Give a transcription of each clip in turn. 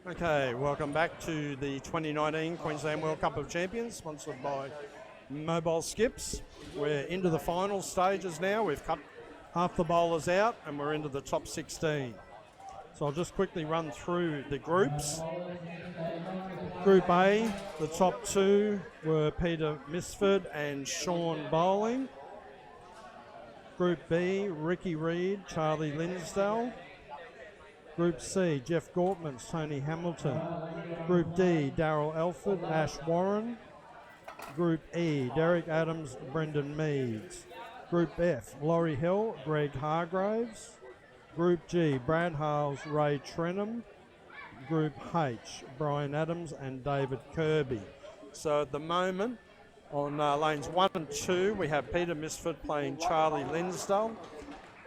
Okay, welcome back to the 2019 Queensland World Cup of Champions, sponsored by Mobile Skips. We're into the final stages now. We've cut half the bowlers out and we're into the top 16. So I'll just quickly run through the groups. Group A, the top two were Peter Misford and Sean Bowling. Group B, Ricky Reid, Charlie Linsdale. Group C, Jeff Gortmans, Tony Hamilton. Group D, Darryl Elford, Ash Warren. Group E, Derek Adams, Brendan Meads. Group F, Laurie Hill, Greg Hargraves. Group G, Brad Hales, Ray Trenham. Group H, Brian Adams and David Kirby. So at the moment, on lanes 1 and 2, we have Peter Misford playing Charlie Linsdale.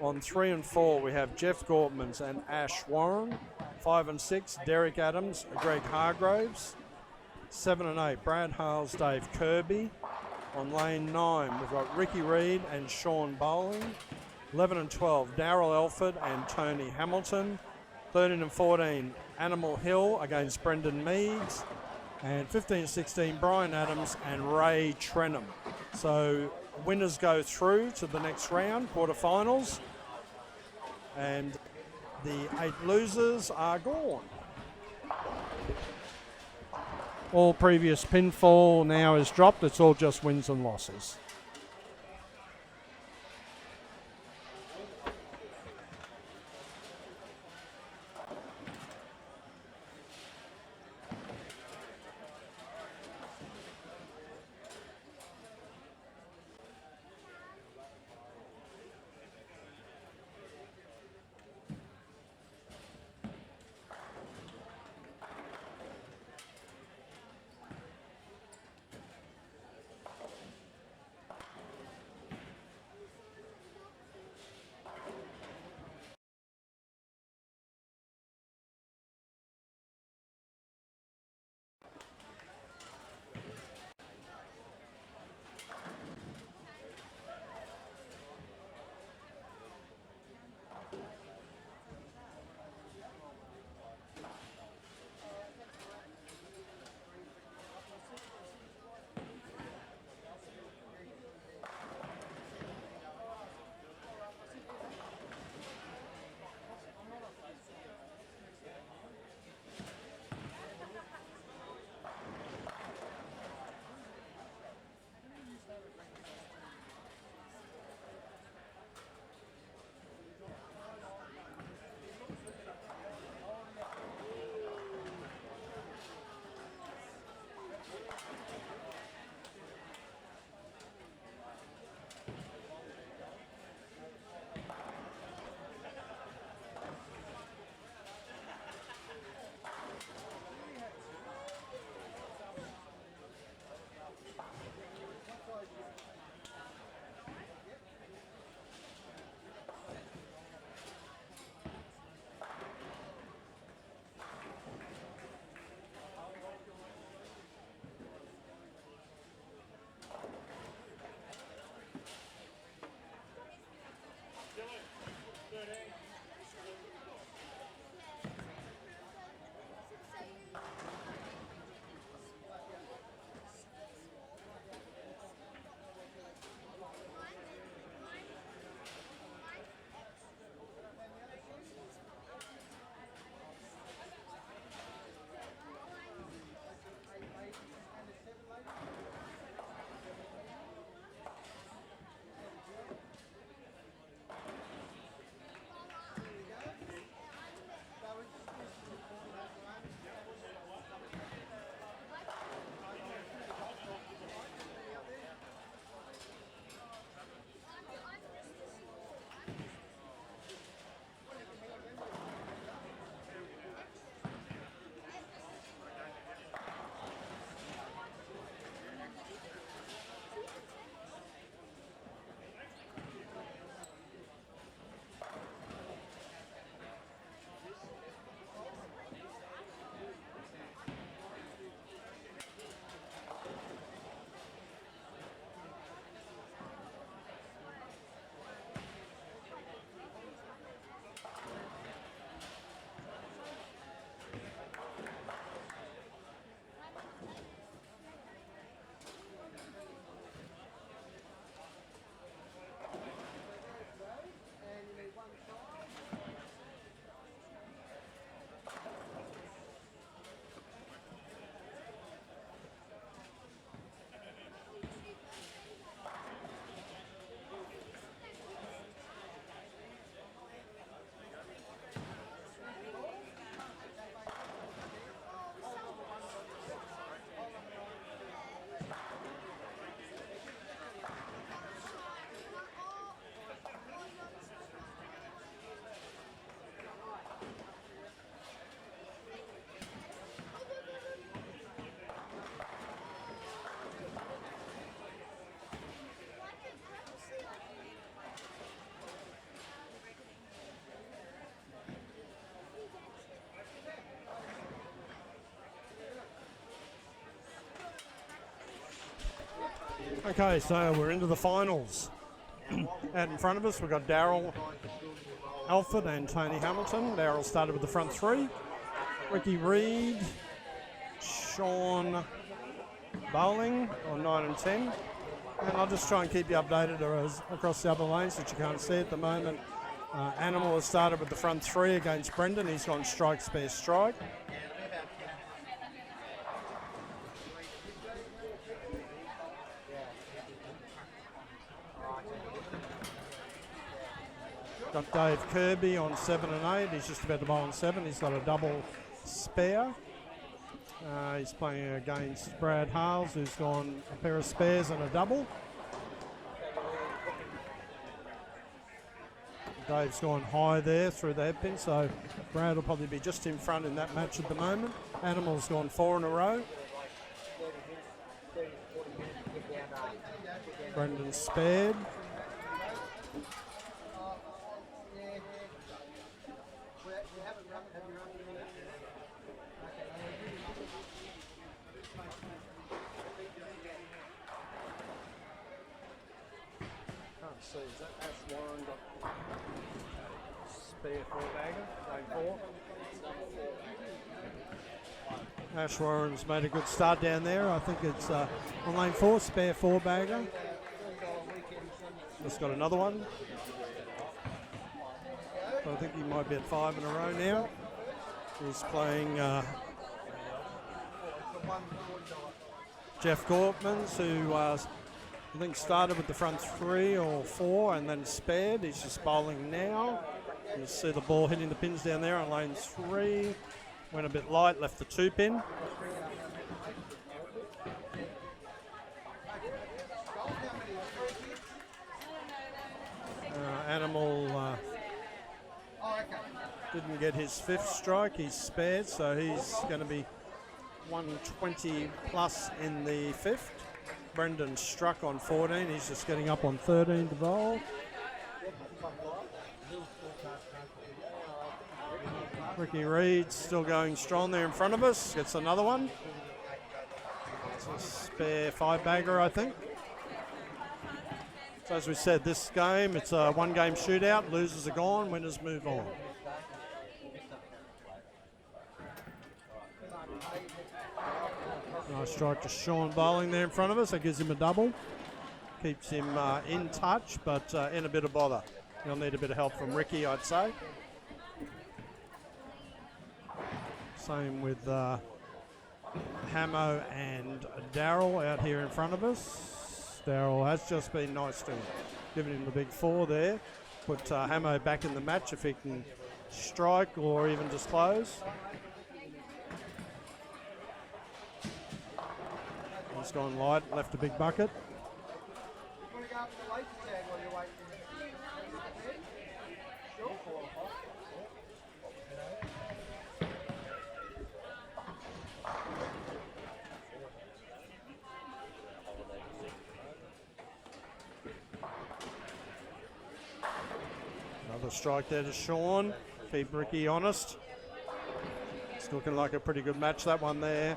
On 3 and 4, we have Jeff Gortmans and Ash Warren. 5 and 6, Derek Adams, Greg Hargraves. 7 and 8, Brad Hales, Dave Kirby. On lane 9, we've got Ricky Reid and Sean Bowling. 11 and 12, Darryl Elford and Tony Hamilton. 13 and 14, Animal Hill against Brendan Meads. And 15 and 16, Brian Adams and Ray Trenham. So winners go through to the next round, quarterfinals. And the 8 losers are gone. All previous pinfall now is dropped. It's all just wins and losses. Okay, so we're into the finals. Out in front of us, we've got Daryl Alford and Tony Hamilton. Daryl started with the front three. Ricky Reed, Sean Bowling on 9 and 10. And I'll just try and keep you updated across the other lanes that you can't see at the moment. Animal has started with the front three against Brendan. He's gone strike, spare, strike. Got Dave Kirby on 7 and 8. He's just about to bowl on 7. He's got a double spare. He's playing against Brad Hales, who's gone a pair of spares and a double. Dave's gone high there through the headpin, so Brad will probably be just in front in that match at the moment. Animal's gone 4 in a row. Brendan spared. So is that Ash Warren got spare 4-bagger, lane 4? Ash Warren's made a good start down there. I think it's on lane 4, spare 4-bagger. Just got another one. So I think he might be at 5 in a row now. He's playing Jeff Gortmans, who I think started with the front 3 or 4 and then spared. He's just bowling now. You see the ball hitting the pins down there on lane 3. Went a bit light, left the 2 pin. Animal didn't get his 5th strike. He's spared, so he's going to be 120 plus in the 5th. Brendan struck on 14. He's just getting up on 13 to bowl. Ricky Reed still going strong there in front of us. Gets another one. It's a spare 5-bagger, I think. So as we said, this game, it's a 1-game shootout. Losers are gone, winners move on. Nice strike to Sean Bowling there in front of us. That gives him a double. Keeps him in touch, but in a bit of bother. He'll need a bit of help from Ricky, I'd say. Same with Hamo and Daryl out here in front of us. Daryl has just been nice to him, giving him the big 4 there. Put Hamo back in the match if he can strike or even just close. He's gone light, left a big bucket. Another strike there to Sean. Keep Ricky honest. It's looking like a pretty good match, that one there.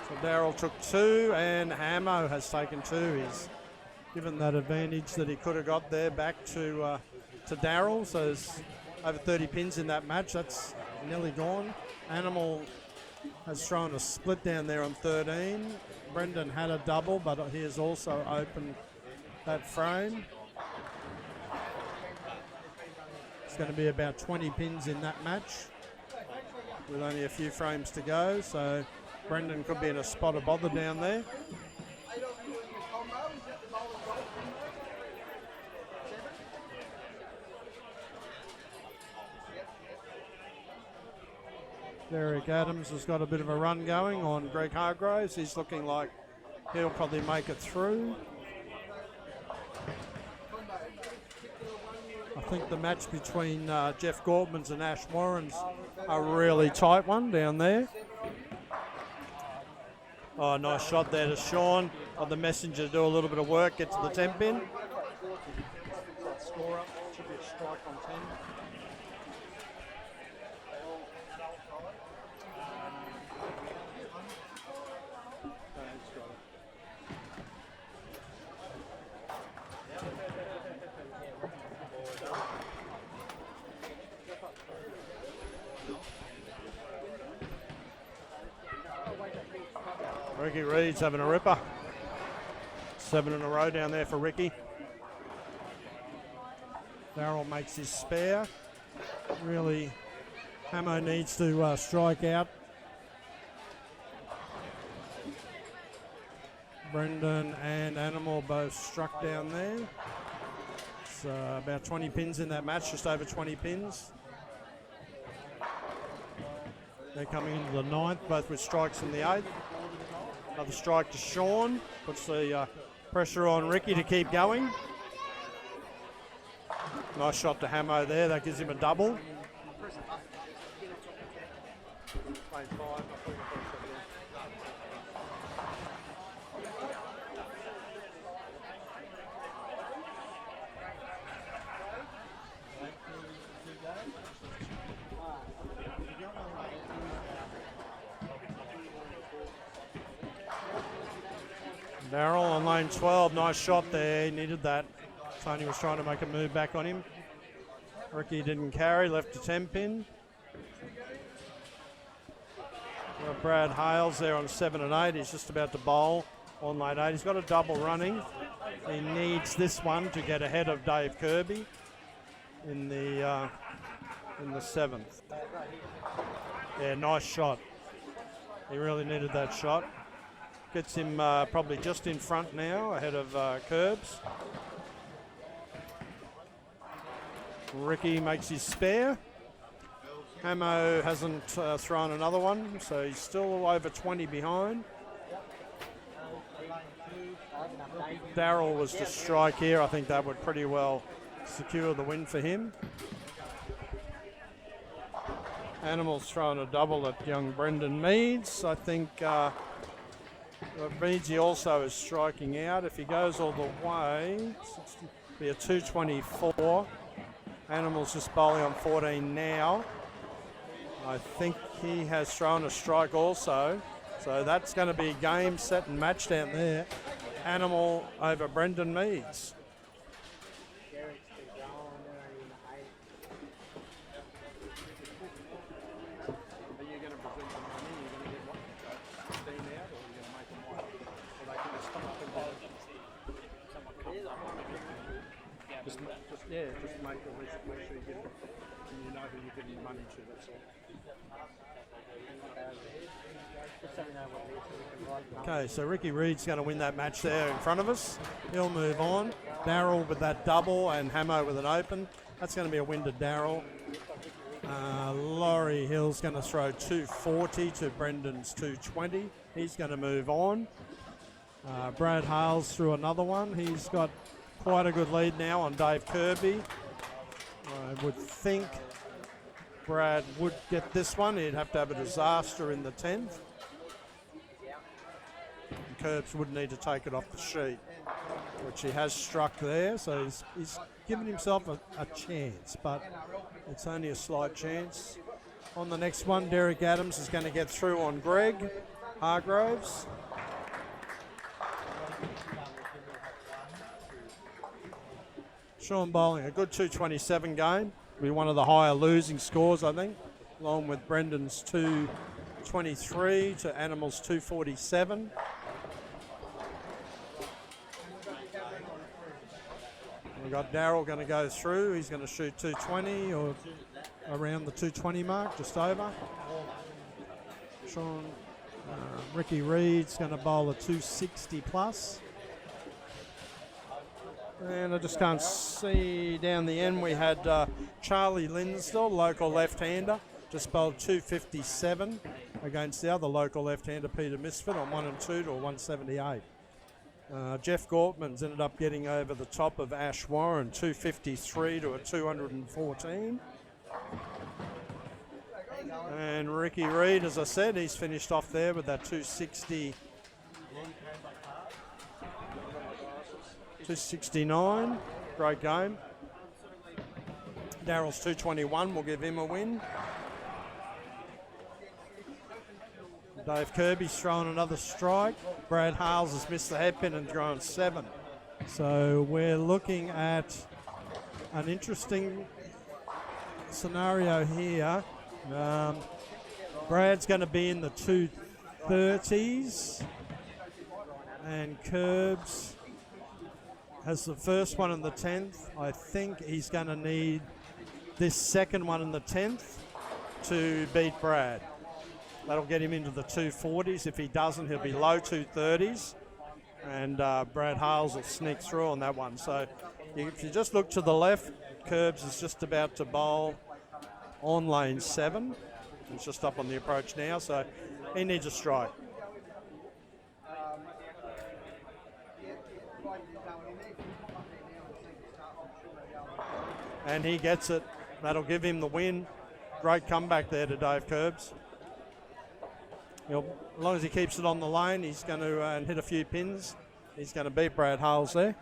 So Daryl took 2 and Hamo has taken 2. He's given that advantage that he could have got there back to Daryl. So there's over 30 pins in that match. That's nearly gone. Animal has thrown a split down there on 13. Brendan had a double, but he has also opened that frame. It's going to be about 20 pins in that match with only a few frames to go. So Brendan could be in a spot of bother down there. Derek Adams has got a bit of a run going on Greg Hargraves. He's looking like he'll probably make it through. I think the match between Jeff Gortmans and Ash Warren's a really tight one down there. Oh, nice shot there to Sean. On the messenger, do a little bit of work, get to the 10 pin. Score up, should be a strike on 10. Ricky Reed's having a ripper. 7 in a row down there for Ricky. Darryl makes his spare. Really, Hamo needs to strike out. Brendan and Animal both struck down there. It's about 20 pins in that match, just over 20 pins. They're coming into the 9th, both with strikes in the 8th. Another strike to Sean, puts the pressure on Ricky to keep going. Nice shot to Hamo there, that gives him a double. Darryl on lane 12, nice shot there, he needed that. Tony was trying to make a move back on him. Ricky didn't carry, left a 10 pin. Got Brad Hales there on 7 and 8, he's just about to bowl on lane 8. He's got a double running. He needs this one to get ahead of Dave Kirby in the 7th. Yeah, nice shot. He really needed that shot. Gets him probably just in front now, ahead of Curbs. Ricky makes his spare. Hamo hasn't thrown another one, so he's still over 20 behind. Darryl was to strike here. I think that would pretty well secure the win for him. Animal's thrown a double at young Brendan Meads. I think Meadsy also is striking out. If he goes all the way, be a 224. Animal's just bowling on 14 now. I think he has thrown a strike also. So that's going to be game, set and match down there. Animal over Brendan Meads. Just make sure you get it, and you know who you're giving money to, that's all. Okay, so Ricky Reed's going to win that match there in front of us. He'll move on. Darryl with that double and Hamo with an open. That's going to be a win to Darryl. Laurie Hill's going to throw 240 to Brendan's 220. He's going to move on. Brad Hales threw another one. He's got quite a good lead now on Dave Kirby. I would think Brad would get this one. He'd have to have a disaster in the 10th. And Curbs would need to take it off the sheet, which he has struck there. So he's given himself a chance, but it's only a slight chance. On the next one, Derek Adams is going to get through on Greg Hargroves. Sean bowling a good 227 game. Be one of the higher losing scores, I think, along with Brendan's 223 to Animal's 247. We've got Darryl going to go through. He's going to shoot 220 or around the 220 mark, just over. Sean, Ricky Reed's going to bowl a 260 plus. And I just can't see down the end. We had Charlie Linsdell, local left-hander, just bowled 257 against the other local left-hander, Peter Misfit, on 1 and 2 to a 178. Jeff Gortman's ended up getting over the top of Ash Warren, 253 to a 214. And Ricky Reed, as I said, he's finished off there with that 260. 269, great game. Darryl's 221 will give him a win. Dave Kirby's thrown another strike. Brad Hales has missed the headpin and thrown 7. So we're looking at an interesting scenario here. Brad's going to be in the 230s. And Curbs has the first one in the 10th. I think he's going to need this second one in the 10th to beat Brad. That'll get him into the 240s. If he doesn't, he'll be low 230s. And Brad Hales will sneak through on that one. So if you just look to the left, Curbs is just about to bowl on lane 7. He's just up on the approach now, so he needs a strike. And he gets it. That'll give him the win. Great comeback there to Dave Curbs. As long as he keeps it on the lane, he's going to hit a few pins. He's going to beat Brad Hales there.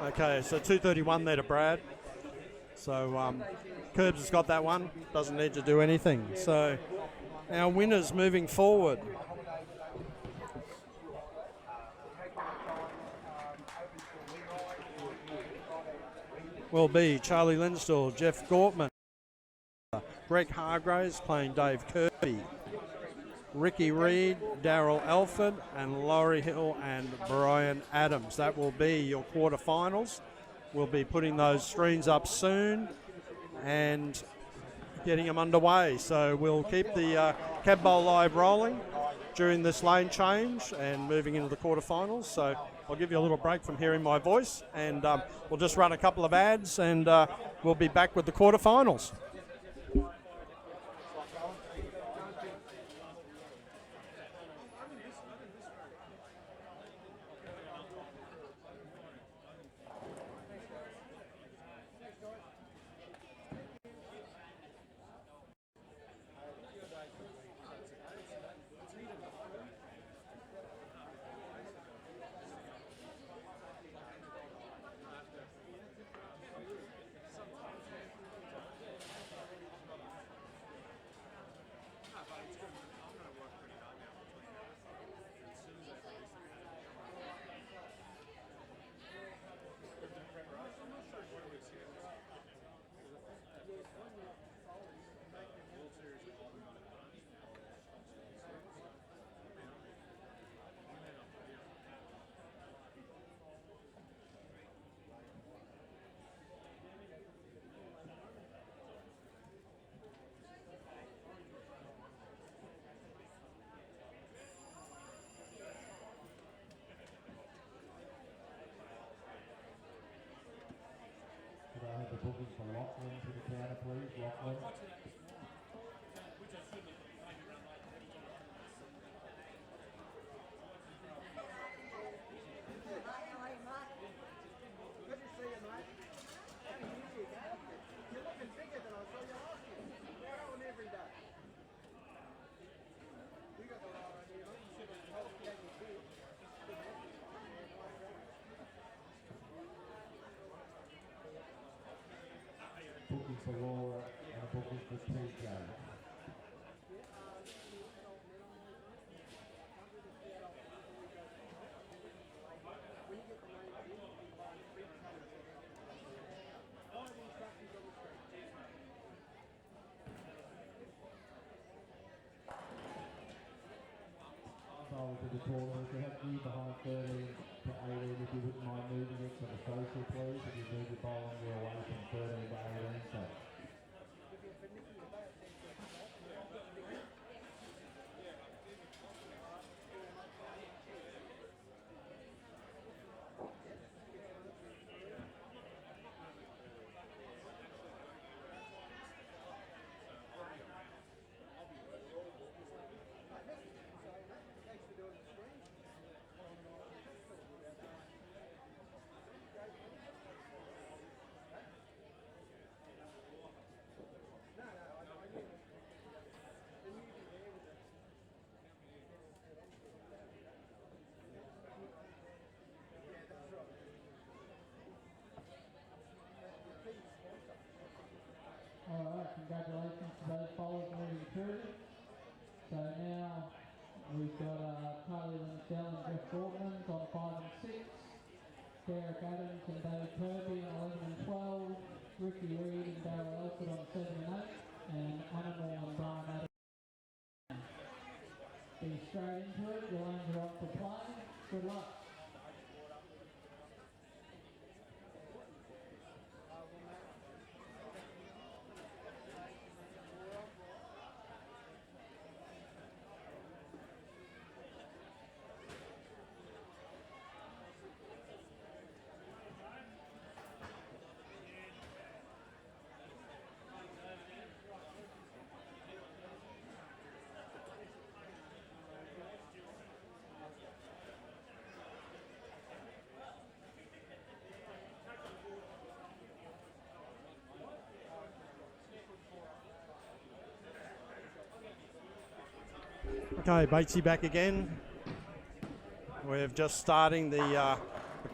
Okay, so 231 there to Brad. So Curbs has got that one, doesn't need to do anything. So our winners moving forward will be Charlie Linstall, Jeff Gortman, Greg Hargraves playing Dave Kirby, Ricky Reed, Daryl Alford, and Laurie Hill and Brian Adams. That will be your quarterfinals. We'll be putting those screens up soon and getting them underway. So we'll keep the Cabbowl-Live rolling during this lane change and moving into the quarterfinals. So I'll give you a little break from hearing my voice, and we'll just run a couple of ads, and we'll be back with the quarterfinals. Could I have the booking for Lachlan to the counter, please? Lachlan. Booking for Laura and a booking for TJ. To the tournament, we have you behind 13 to 18, if you wouldn't mind moving it to the social, please. If you move your ball on your way from 13 to 18, so. Derek Adams and David Kirby on 11 and 12, Ricky Reed and Darryl Elford on 7 and 8, and Animal and Brian Adams. Be straight into it, your lanes are up for play. Good luck. Okay, Batesy back again. We're just starting the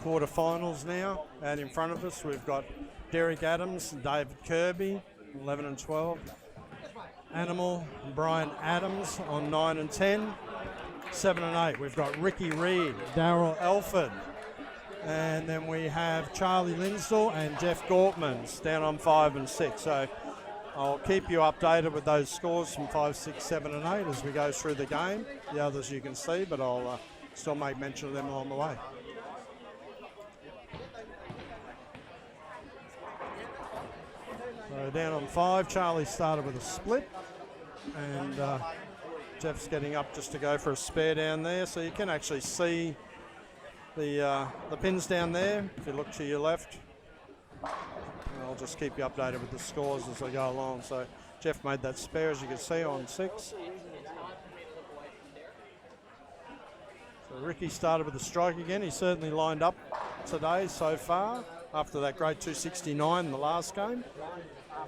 quarterfinals now. Out in front of us, we've got Derek Adams and David Kirby, 11 and 12. Animal and Brian Adams on 9 and 10. 7 and 8, we've got Ricky Reed, Darryl Elford. And then we have Charlie Linsdell and Jeff Gortmans down on 5 and 6. So I'll keep you updated with those scores from 5, 6, 7 and 8 as we go through the game. The others you can see, but I'll still make mention of them along the way. So down on 5, Charlie started with a split, and Jeff's getting up just to go for a spare down there. So you can actually see the pins down there if you look to your left. I'll just keep you updated with the scores as I go along. So Jeff made that spare, as you can see, on 6. So Ricky started with a strike again. He certainly lined up today so far after that great 269 in the last game.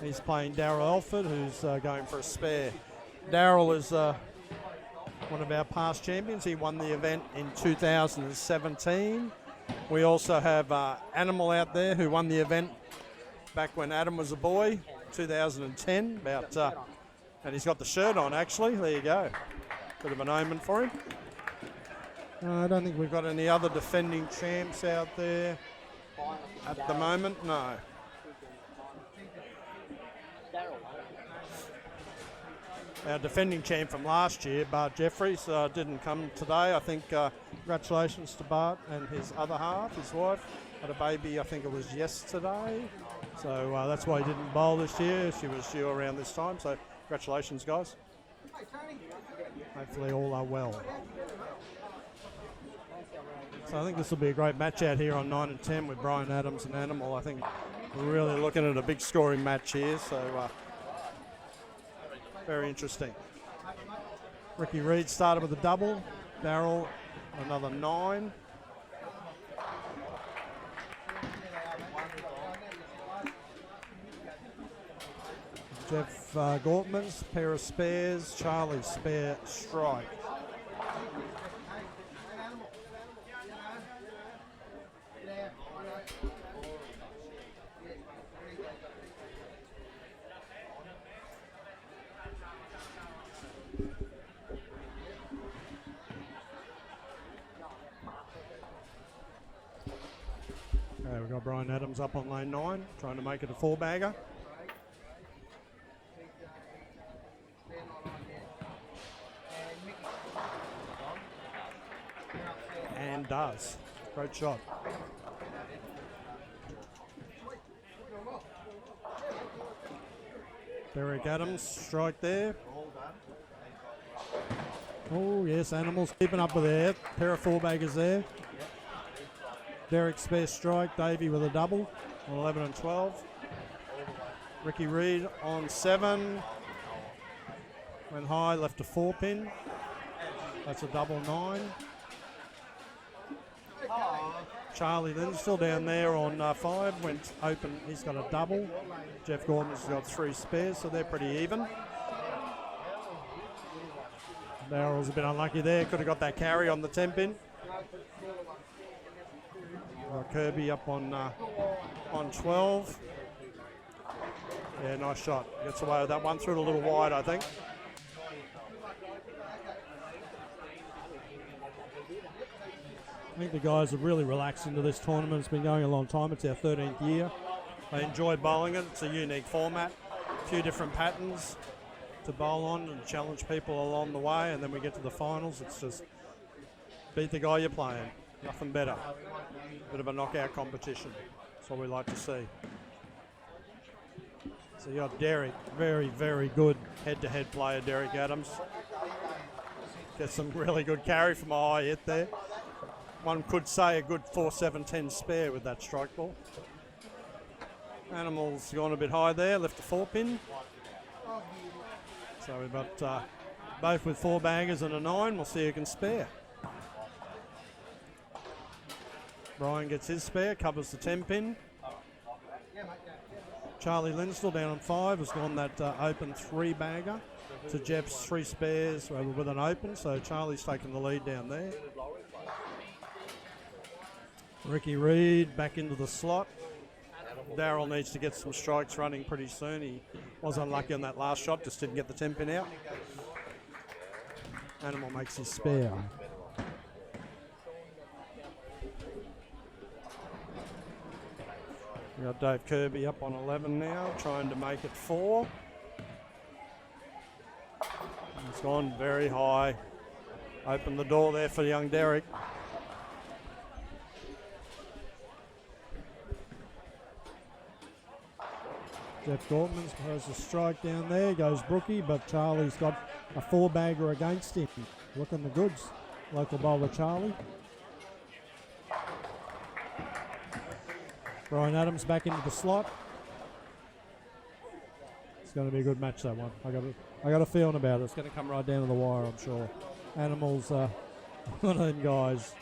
He's playing Darryl Elford, who's going for a spare. Darryl is one of our past champions. He won the event in 2017. We also have Animal out there who won the event back when Adam was a boy, 2010, and he's got the shirt on actually. There you go. Bit of an omen for him. I don't think we've got any other defending champs out there at the moment. No. Our defending champ from last year, Bart Jeffries, didn't come today. I think congratulations to Bart and his other half, his wife. Had a baby, I think it was yesterday. So that's why he didn't bowl this year. She was due around this time. So congratulations, guys. Hopefully all are well. So I think this will be a great match out here on 9 and 10 with Brian Adams and Animal. I think we're really looking at a big scoring match here. So very interesting. Ricky Reed started with a double. Darryl, another 9. Jeff Gortmans, pair of spares. Charlie, spare strike. Okay, we've got Brian Adams up on lane 9, trying to make it a 4-bagger. And does. Great shot. Derek Adams, strike there. Oh, yes, Animals keeping up with their pair of 4-baggers there. Derek spare strike, Davey with a double on 11 and 12. Ricky Reed on 7. Went high, left a 4-pin. That's a double 9. Charlie Lynn still down there on 5, went open, he's got a double. Jeff Gordon's got 3 spares, so they're pretty even. Darryl's a bit unlucky there, could have got that carry on the 10-pin. Kirby up on 12. Yeah, nice shot. Gets away with that one, threw it a little wide, I think. I think the guys have really relaxed into this tournament. It's been going a long time. It's our 13th year. They enjoy bowling it. It's a unique format. A few different patterns to bowl on and challenge people along the way. And then we get to the finals. It's just beat the guy you're playing. Nothing better. Bit of a knockout competition. That's what we like to see. So you got Derek, very, very good head-to-head player, Derek Adams. Gets some really good carry from a high hit there. One could say a good 4-7-10 spare with that strike ball. Animal's gone a bit high there, left a 4-pin. So we've got both with 4 baggers and a 9. We'll see who can spare. Brian gets his spare, covers the 10-pin. Charlie Lindsell down on 5 has gone that open 3-bagger to Jeff's 3 spares with an open, so Charlie's taken the lead down there. Ricky Reed back into the slot. Darryl needs to get some strikes running pretty soon. He was unlucky on that last shot, just didn't get the 10-pin out. Animal makes his spare. We got Dave Kirby up on 11 now, trying to make it 4. He's gone very high. Opened the door there for young Derek. Jeff Gortman's throws a strike down there, goes Brookie, but Charlie's got a 4-bagger against him. Looking the goods, local bowler Charlie. Brian Adams back into the slot. It's going to be a good match, that one. I got a feeling about it. It's going to come right down to the wire, I'm sure. Animal's one of them guys.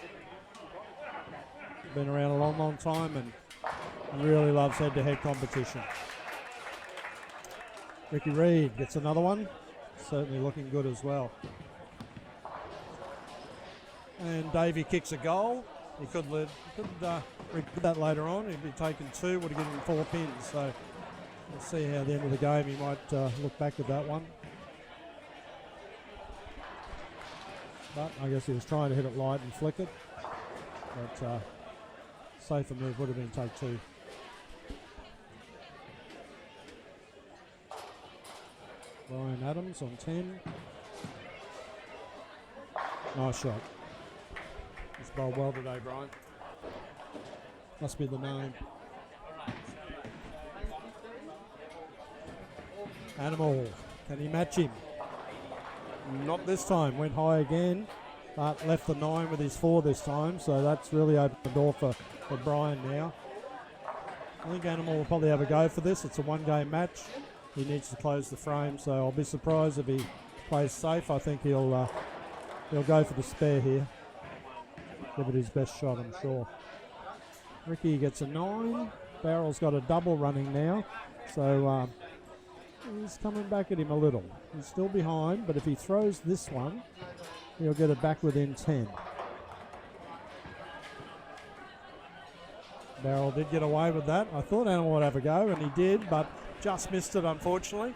Been around a long, long time and really loves head-to-head competition. Ricky Reed gets another one. Certainly looking good as well. And Davey kicks a goal. He could regret that later on. He'd be taking 2, would have given him 4 pins. So we'll see how at the end of the game he might look back at that one. But I guess he was trying to hit it light and flick it. But safer move would have been take 2. Brian Adams on 10. Nice shot. He's bowled well today, Brian. Must be the name. Animal, can he match him? Not this time. Went high again, but left the 9 with his 4 this time. So that's really opened the door for Brian now. I think Animal will probably have a go for this. It's a 1-game match. He needs to close the frame, so I'll be surprised if he plays safe. I think he'll go for the spare here. Give it his best shot, I'm sure. Ricky gets a 9. Barrel's got a double running now, so he's coming back at him a little. He's still behind, but if he throws this one, he'll get it back within 10. Barrel did get away with that. I thought Animal would have a go, and he did, but just missed it, unfortunately.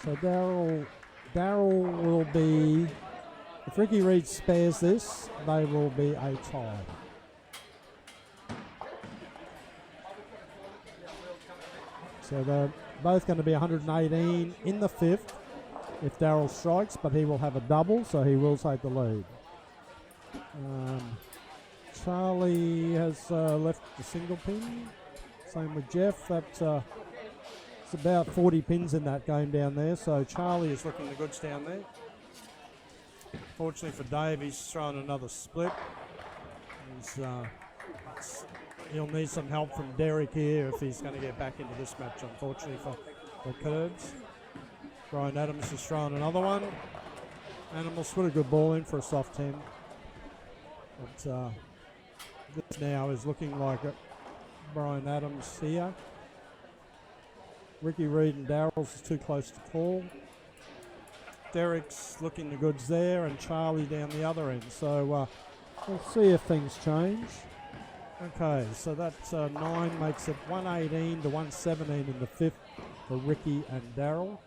So Darryl will be, if Ricky Reed spares this, they will be a tie. So they're both going to be 118 in the 5th if Darryl strikes, but he will have a double, so he will take the lead. Charlie has left the single pin. Same with Jeff. That's it's about 40 pins in that game down there, so Charlie is looking the goods down there. Fortunately for Dave, he's thrown another split. He'll need some help from Derek here if he's going to get back into this match, unfortunately for the Curbs. Brian Adams has thrown another one. Animals put a good ball in for a soft 10. But this now is looking like Brian Adams here. Ricky Reed and Darrell's is too close to call. Derek's looking the goods there, and Charlie down the other end. So we'll see if things change. Okay, so that 9 makes it 118 to 117 in the 5th for Ricky and Darryl.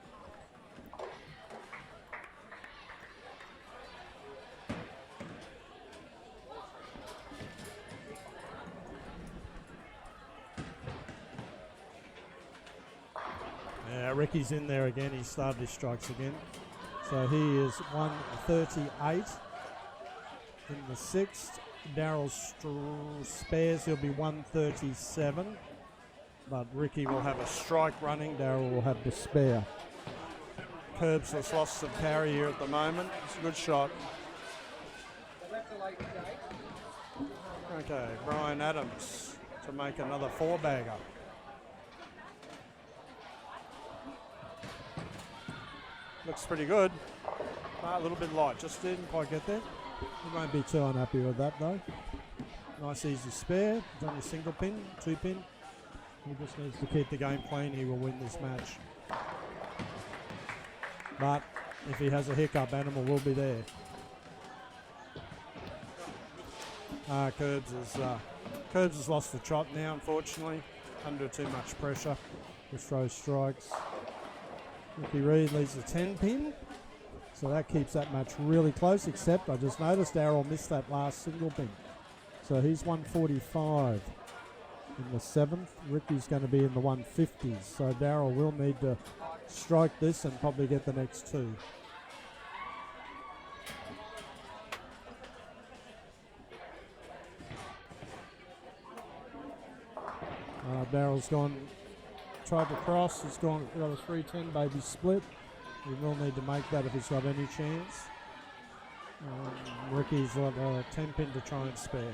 Now Ricky's in there again. He started his strikes again. So he is 138 in the sixth. Daryl spares. He'll be 137. But Ricky will have a strike running. Daryl will have the spare. Curbs has lost some carry here at the moment. It's a good shot. Okay, Brian Adams to make another four-bagger. Looks pretty good. A little bit light, just didn't quite get there. He won't be too unhappy with that though. Nice easy spare. It's only a single pin, two pin. He just needs to keep the game clean. He will win this match. But if he has a hiccup, Animal will be there. Curbs has lost the trot now, unfortunately. Under too much pressure. Just throws strikes. Ricky Reed leads the 10 pin. So that keeps that match really close, except I just noticed Darryl missed that last single pin. So he's 145 in the seventh. Ricky's going to be in the 150s. So Darryl will need to strike this and probably get the next two. Darryl's tried to cross. He's got a 310 baby split. He will need to make that if he's got any chance. Ricky's got a 10 pin to try and spare.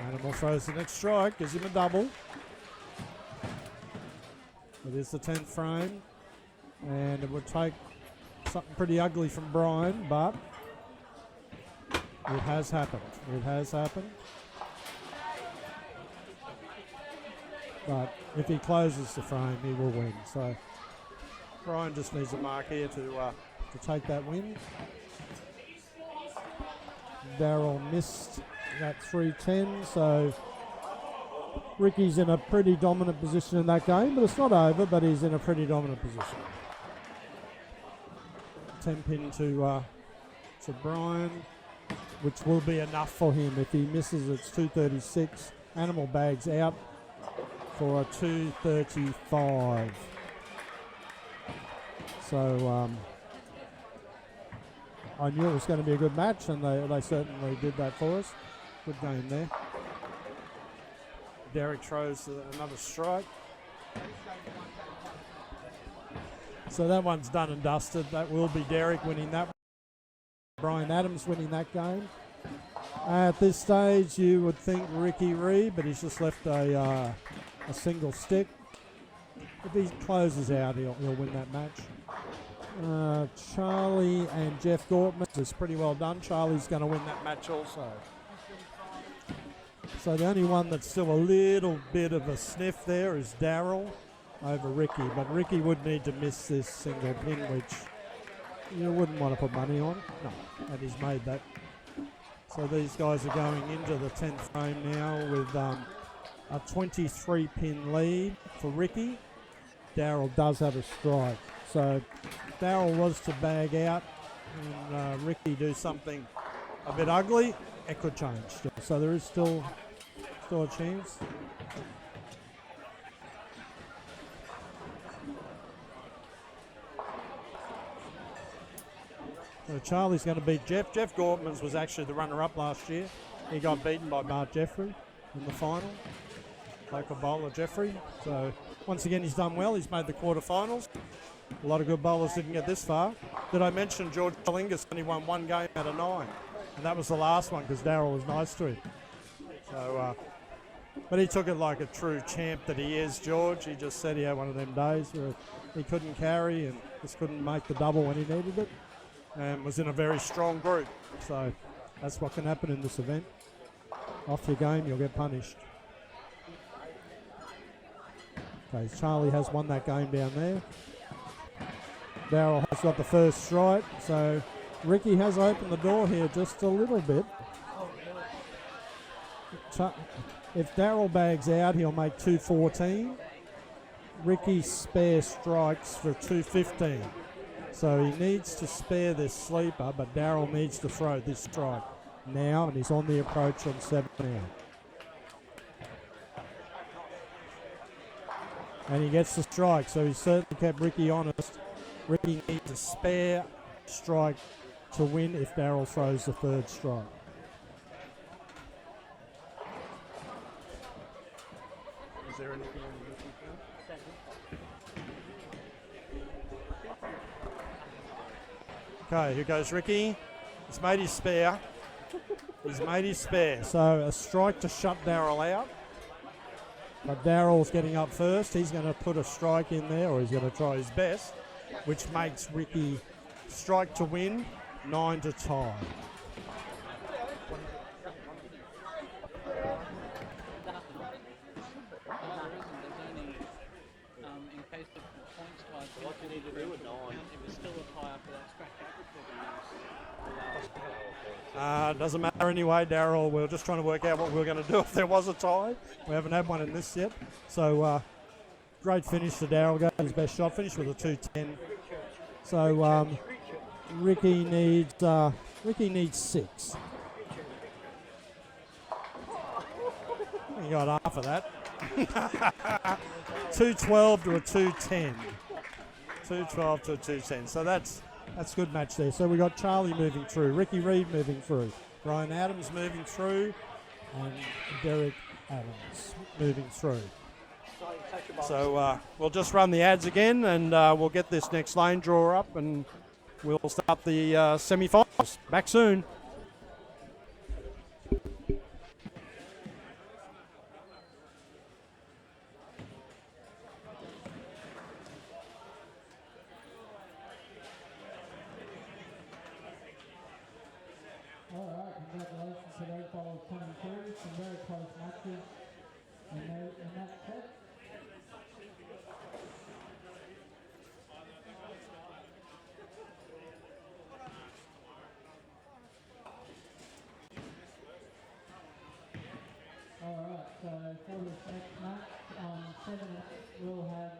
Animal throws the next strike, gives him a double. It is the 10th frame, and it would take something pretty ugly from Brian, but it has happened. It has happened. But if he closes the frame, he will win. So Brian just needs a mark here to take that win. Darryl missed that 310, so Ricky's in a pretty dominant position in that game, but it's not over, but he's in a pretty dominant position. 10 pin to Brian, which will be enough for him. If he misses, it's 236. Animal bags out for a 235. So I knew it was going to be a good match, and they certainly did that for us. Good game there. Derek throws another strike. So that one's done and dusted. That will be Derek winning that. Brian Adams winning that game. At this stage, you would think Ricky Reed, but he's just left a single stick. If he closes out, he'll win that match. Charlie and Jeff Gortman is pretty well done. Charlie's going to win that match also. So the only one that's still a little bit of a sniff there is Darryl over Ricky. But Ricky would need to miss this single pin, which you wouldn't want to put money on. No, and he's made that. So these guys are going into the 10th frame now with a 23-pin lead for Ricky. Darryl does have a strike. So Darryl was to bag out and Ricky do something a bit ugly. It could change still. So there is still a chance. So Charlie's going to beat Jeff. Jeff Gortmans was actually the runner-up last year. He got beaten by Mark Jeffrey in the final. Local bowler Jeffrey. So once again, he's done well. He's made the quarterfinals. A lot of good bowlers didn't get this far. Did I mention George Lingus only won one game out of 9? And that was the last one because Darryl was nice to him. So, but he took it like a true champ that he is, George. He just said he had one of them days where he couldn't carry and just couldn't make the double when he needed it. And was in a very strong group. So that's what can happen in this event. Off your game, you'll get punished. Okay, Charlie has won that game down there. Darryl has got the first strike, so Ricky has opened the door here just a little bit. If Darryl bags out, he'll make 214. Ricky spare strikes for 215. So he needs to spare this sleeper, but Darryl needs to throw this strike now, and he's on the approach on 7 now. And he gets the strike, so he certainly kept Ricky honest. Ricky needs a spare strike to win if Darryl throws the third strike. Is there anything on the Ricky field? Okay, here goes Ricky. He's made his spare. He's made his spare. So a strike to shut Darryl out. But Darryl's getting up first. He's going to put a strike in there, or he's going to try his best, which makes Ricky strike to win, 9 to tie. Doesn't matter anyway, Darryl. We were just trying to work out what we were going to do if there was a tie. We haven't had one in this yet. So great finish to Darryl. Got his best shot. Finished with a 2-10. So Ricky needs 6. He got half of that. 2-12 to a 2-10. 2-12 to a 2-10. So that's good match there. So we got Charlie moving through, Ricky Reed moving through, Brian Adams moving through, and Derek Adams moving through. So we'll just run the ads again, and we'll get this next lane draw up, and we'll start the semi-finals. Back soon. Alright, congratulations to those bowlers coming through. Some very close matches in that set. Alright, so for this next match, on 7 we'll have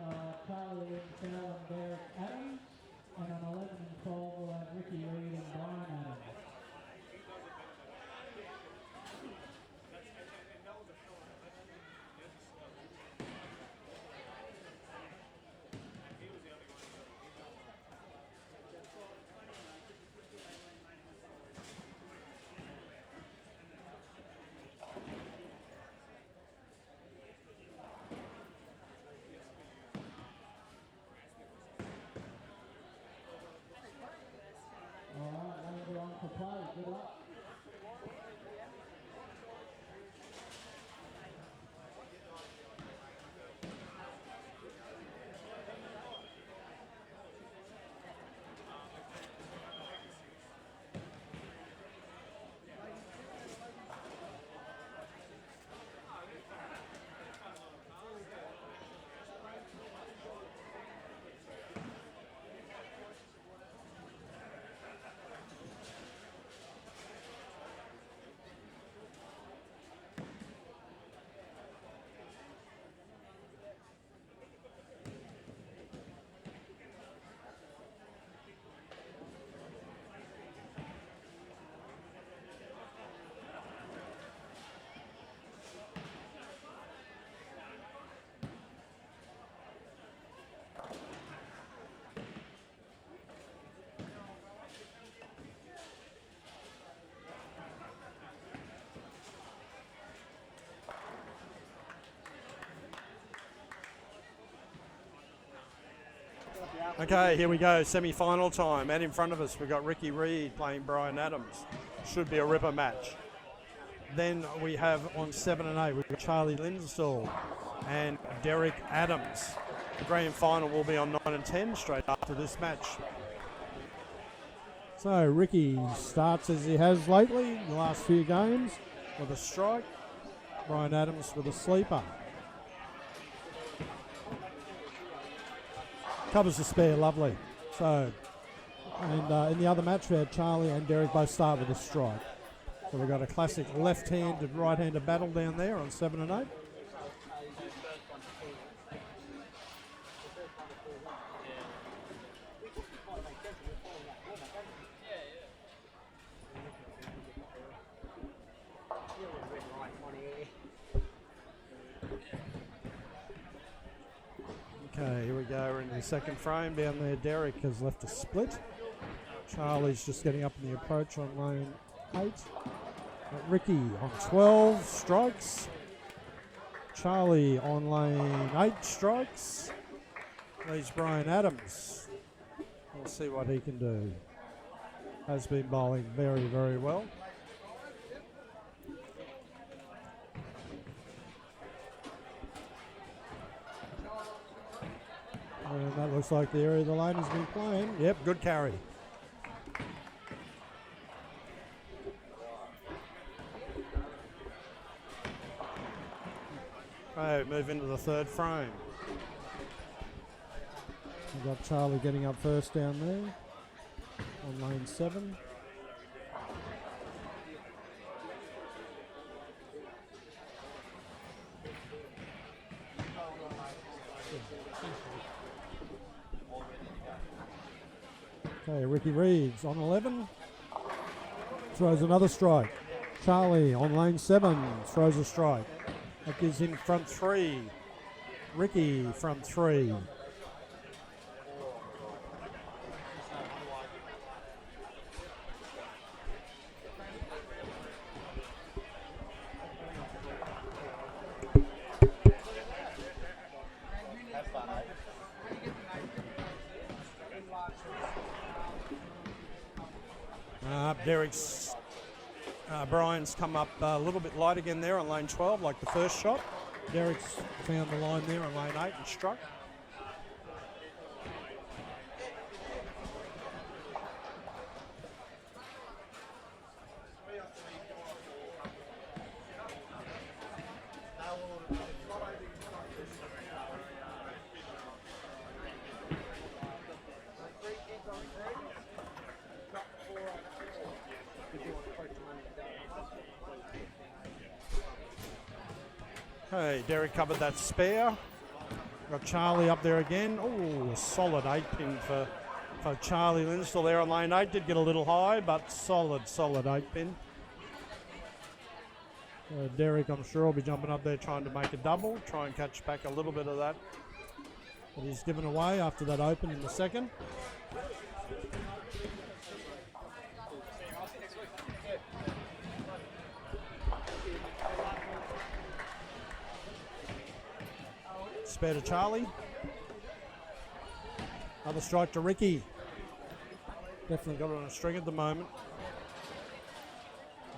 Charlie Lindsell and Derek Adams, and on 11 and 12 we'll have Ricky Reed and Brian Adams. For play. Good luck. Okay, here we go, semi-final time. And in front of us, we've got Ricky Reed playing Brian Adams. Should be a ripper match. Then we have on 7 and 8, we've got Charlie Lindsell and Derek Adams. The grand final will be on 9 and 10 straight after this match. So Ricky starts as he has lately in the last few games with a strike. Brian Adams with a sleeper. Covers the spare, lovely. So, and in the other match, we had Charlie and Derek both start with a strike. So we've got a classic left-handed, right-handed battle down there on 7 and 8. go. We're in the second frame. Down there, Derek has left a split. Charlie's just getting up in the approach on lane 8. Ricky on 12 strikes. Charlie on lane 8 strikes. Leads Brian Adams. We'll see what he can do. Has been bowling very, very well. And that looks like the area the lane has been playing. Yep, good carry. Okay, move into the third frame. We've got Charlie getting up first down there on lane 7. Okay, Ricky Reeves on 11. Throws another strike. Charlie on lane 7 throws a strike. That gives him front 3. Ricky front 3. Derek's Brian's come up a little bit light again there on lane 12, like the first shot. Derek's found the line there on lane 8 and struck. Okay, Derek covered that spare. Got Charlie up there again. Oh, a solid 8-pin for Charlie Linstall there on lane 8. Did get a little high, but solid 8-pin. Derek, I'm sure, will be jumping up there trying to make a double, try and catch back a little bit of that he's given away after that open in the second. Spare to Charlie. Another strike to Ricky. Definitely got it on a string at the moment.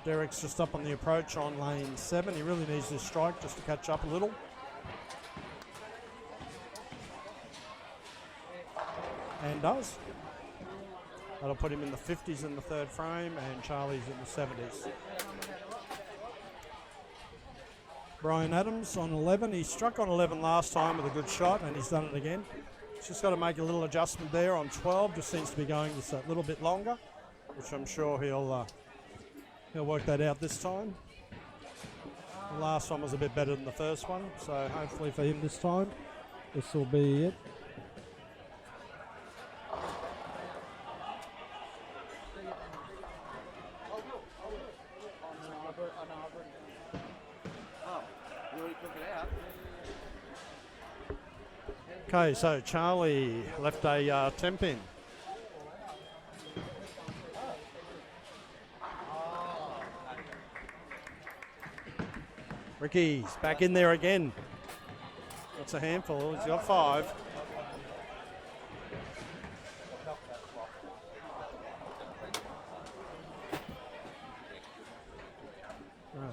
Derek's just up on the approach on lane 7. He really needs this strike just to catch up a little. And does. That'll put him in the 50s in the third frame, and Charlie's in the 70s. Brian Adams on 11. He struck on 11 last time with a good shot, and he's done it again. He's just got to make a little adjustment there on 12. Just seems to be going just a little bit longer, which I'm sure he'll work that out this time. The last one was a bit better than the first one, so hopefully for him this time, this will be it. Okay, so Charlie left a 10-pin. Ricky's back in there again. That's a handful. He's got 5.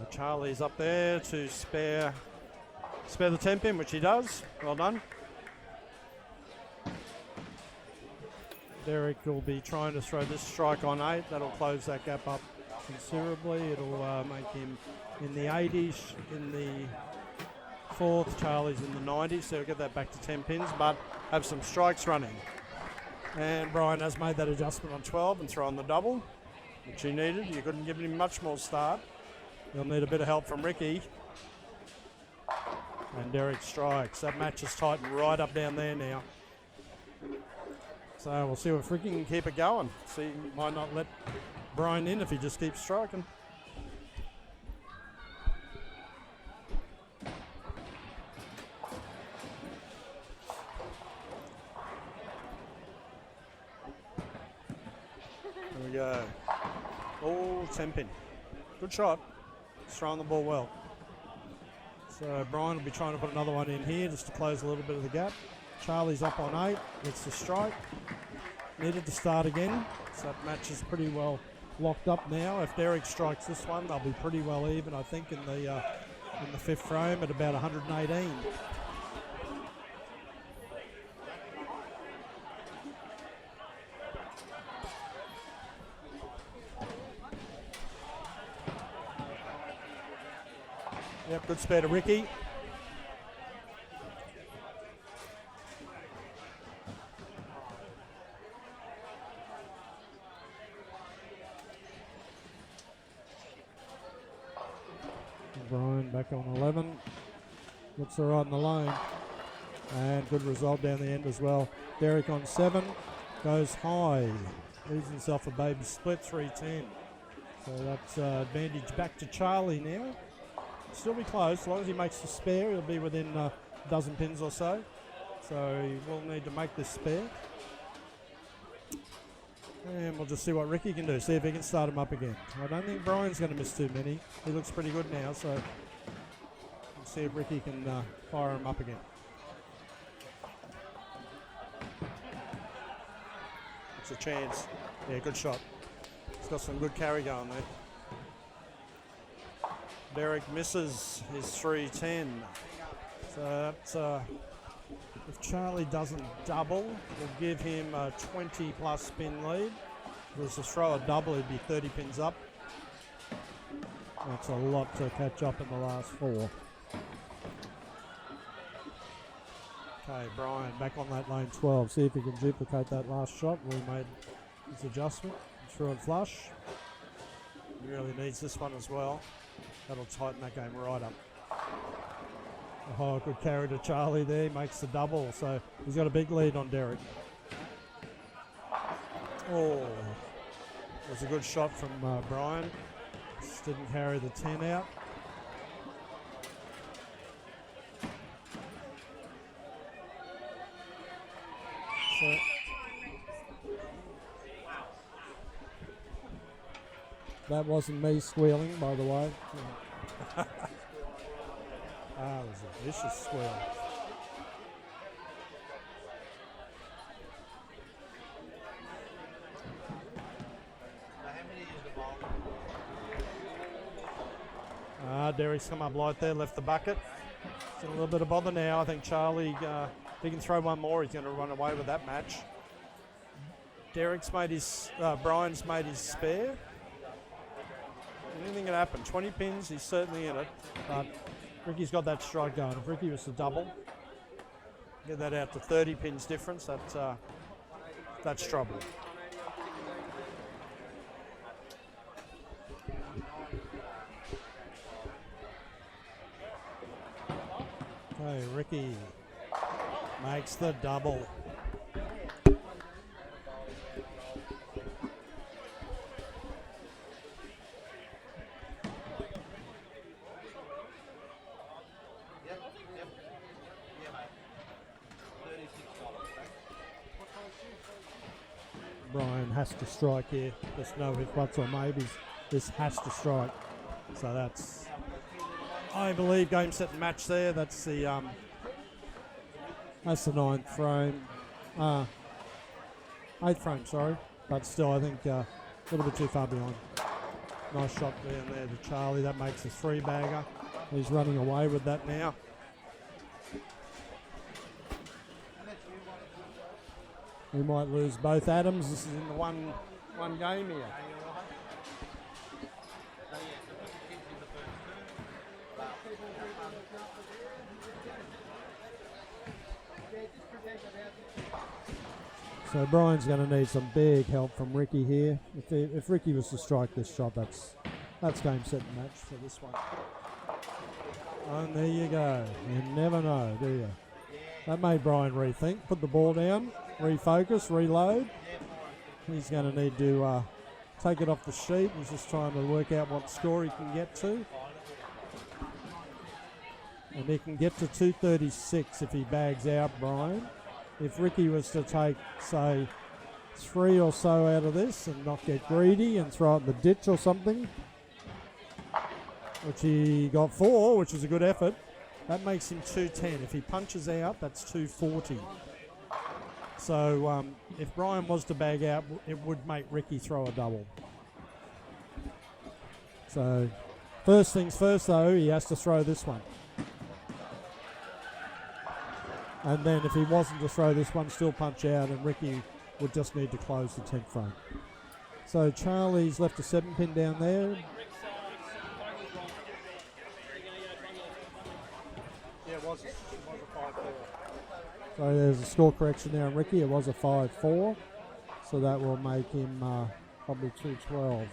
Charlie's up there to spare the 10-pin, which he does. Well done. Derek will be trying to throw this strike on 8. That'll close that gap up considerably. It'll make him in the 80s in the 4th. Charlie's in the 90s, so he'll get that back to 10 pins, but have some strikes running. And Brian has made that adjustment on 12 and thrown the double, which he needed. You couldn't give him much more start. He'll need a bit of help from Ricky. And Derek strikes. That match is tightened right up down there now. So we'll see if Ricky can keep it going. See, he might not let Brian in if he just keeps striking. There we go. Oh, 10 pin. Good shot. He's throwing the ball well. So Brian will be trying to put another one in here just to close a little bit of the gap. Charlie's up on 8. Gets the strike. Needed to start again. So that match is pretty well locked up now. If Derek strikes this one, they'll be pretty well even, I think, in the 5th frame at about 118. Yep, good spare to Ricky. Brian back on 11. Looks all right in the lane. And good result down the end as well. Derek on 7. Goes high. Leaves himself a baby split, 3-10. So that's advantage back to Charlie now. Still be close. As long as he makes the spare, he'll be within a dozen pins or so. So he will need to make this spare. And we'll just see what Ricky can do, see if he can start him up again. I don't think Brian's going to miss too many. He looks pretty good now, so we'll see if Ricky can fire him up again. It's a chance. Yeah, good shot. He's got some good carry going there. Derek misses his 3-10. So that's, if Charlie doesn't double, we'll give him a 20+ spin lead. If he was to throw a double, he'd be 30 pins up. That's a lot to catch up in the last 4. Okay, Brian back on that lane 12. See if he can duplicate that last shot where he made his adjustment. Through and flush. He really needs this one as well. That'll tighten that game right up. Oh, good carry to Charlie there. Makes the double. So he's got a big lead on Derek. Oh, it was a good shot from Brian. Just didn't carry the 10 out. So that wasn't me squealing, by the way. Ah, it was a vicious squeal. Derek's come up light there, left the bucket. It's in a little bit of bother now. I think Charlie, if he can throw one more, he's going to run away with that match. Derek's made his, Brian's made his spare. Anything can happen. 20 pins, he's certainly in it. But Ricky's got that strike going. If Ricky was to double, get that out to 30 pins difference, that's trouble. Okay, Ricky makes the double. Brian has to strike here. There's no if, buts or maybes. This has to strike. So that's, I believe, game, set, and match there. That's the 9th frame. 8th frame, sorry. But still, I think a little bit too far behind. Nice shot down there to Charlie. That makes a 3-bagger. He's running away with that now. We might lose both Adams. This is in the one game here. So Brian's going to need some big help from Ricky here. If Ricky was to strike this shot, that's game, set, and match for this one. And there you go. You never know, do you? That made Brian rethink. Put the ball down, refocus, reload. He's going to need to take it off the sheet. He's just trying to work out what score he can get to. And he can get to 236 if he bags out Brian. If Ricky was to take, say, 3 or so out of this and not get greedy and throw it in the ditch or something. Which he got 4, which is a good effort. That makes him 210. If he punches out, that's 240. So if Brian was to bag out, it would make Ricky throw a double. So first things first, though, he has to throw this one. And then if he wasn't to throw this one, still punch out, and Ricky would just need to close the 10th frame. So Charlie's left a 7-pin down there. Yeah, it was a 5-4. So there's a score correction there on Ricky. It was a 5-4. So that will make him probably 212.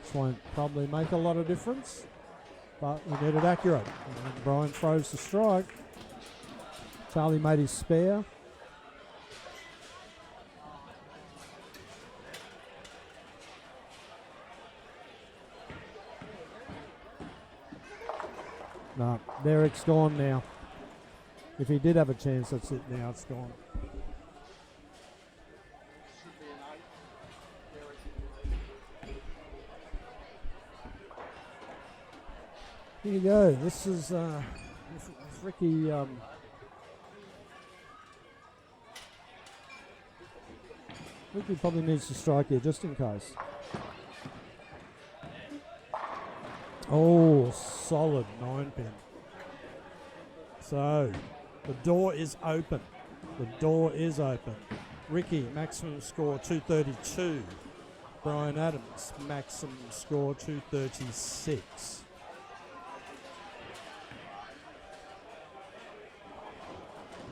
This won't probably make a lot of difference, but we need it accurate. And Brian throws the strike. Charlie made his spare. No, Derek's gone now. If he did have a chance, that's it now. It's gone. Here you go. This is Ricky. Ricky probably needs to strike here just in case. Oh, solid 9-pin. So, the door is open. The door is open. Ricky, maximum score 232. Brian Adams, maximum score 236.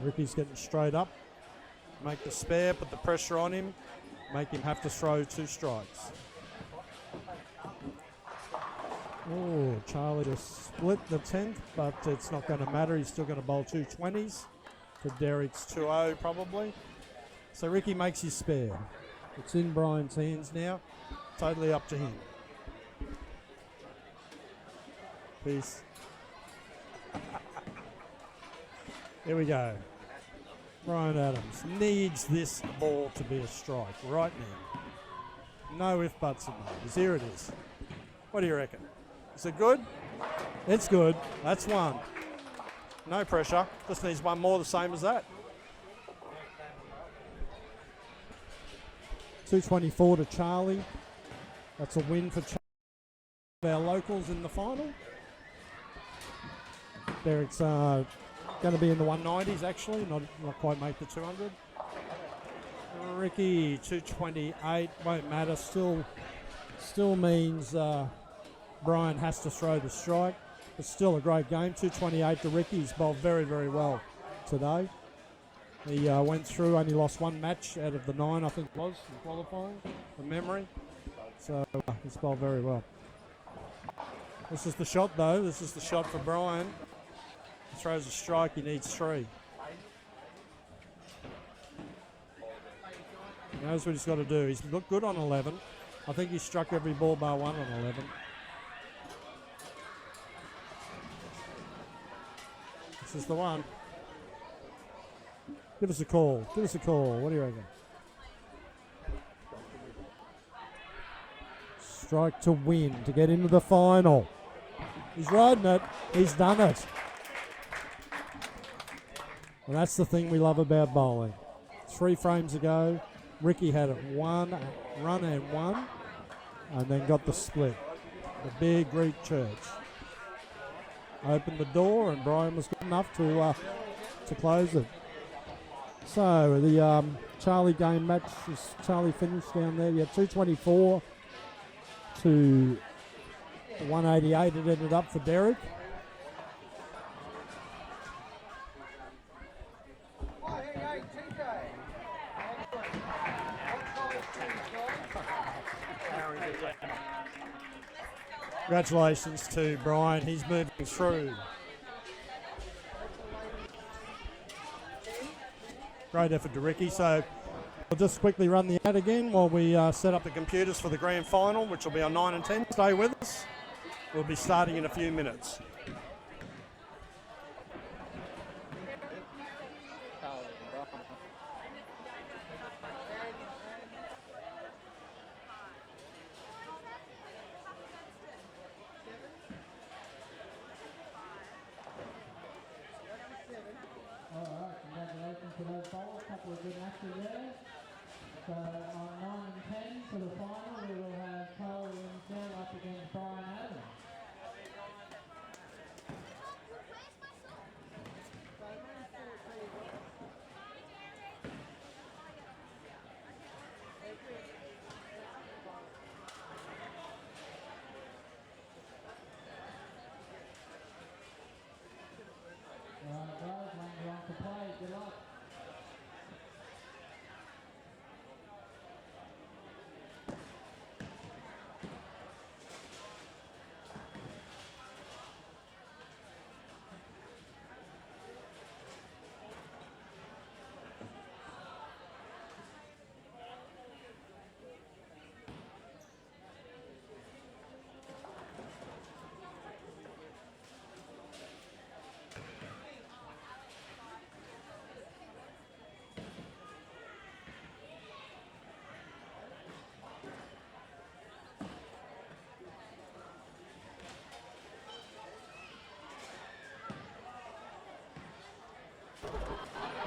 Ricky's getting straight up. Make the spare, put the pressure on him. Make him have to throw 2 strikes. Oh, Charlie just split the 10th, but it's not going to matter. He's still going to bowl 2 20s to Derek's 2-0 probably. So Ricky makes his spare. It's in Brian's hands now. Totally up to him. Peace. Here we go. Brian Adams needs this ball to be a strike right now. No ifs, buts, and maybes. Here it is. What do you reckon? Is it good? It's good. That's one. No pressure. Just needs one more the same as that. 224 to Charlie. That's a win for our locals in the final. Derek's going to be in the 190s actually, not quite make the 200. Ricky 228 won't matter. Still means Brian has to throw the strike. It's still a great game. 228 to Ricky. He's bowled very, very well today. He went through, only lost 1 match out of the 9, I think it was, in qualifying, from memory. So he's bowled very well. This is the shot, though. This is the shot for Brian. He throws a strike. He needs 3. He knows what he's got to do. He's looked good on 11. I think he struck every ball bar 1 on 11. This is the one. Give us a call. Give us a call. What do you reckon? Strike to win, to get into the final. He's riding it. He's done it. And that's the thing we love about bowling. 3 frames ago, Ricky had it 1 run and 1, and then got the split. The big Greek church. Opened the door, and Brian was good enough to close it. So the Charlie game match is Charlie finished down there. Yeah, 224 to 188 it ended up for Derek. Congratulations to Brian. He's moving through. Great effort to Ricky. So we'll just quickly run the ad again while we set up the computers for the grand final, which will be on 9 and 10. Stay with us. We'll be starting in a few minutes. couple of good matches there. So on 9 and 10 for the final, we will have Cabbowl-Live up against Brian Adams. Guys, when you're on to play, good luck.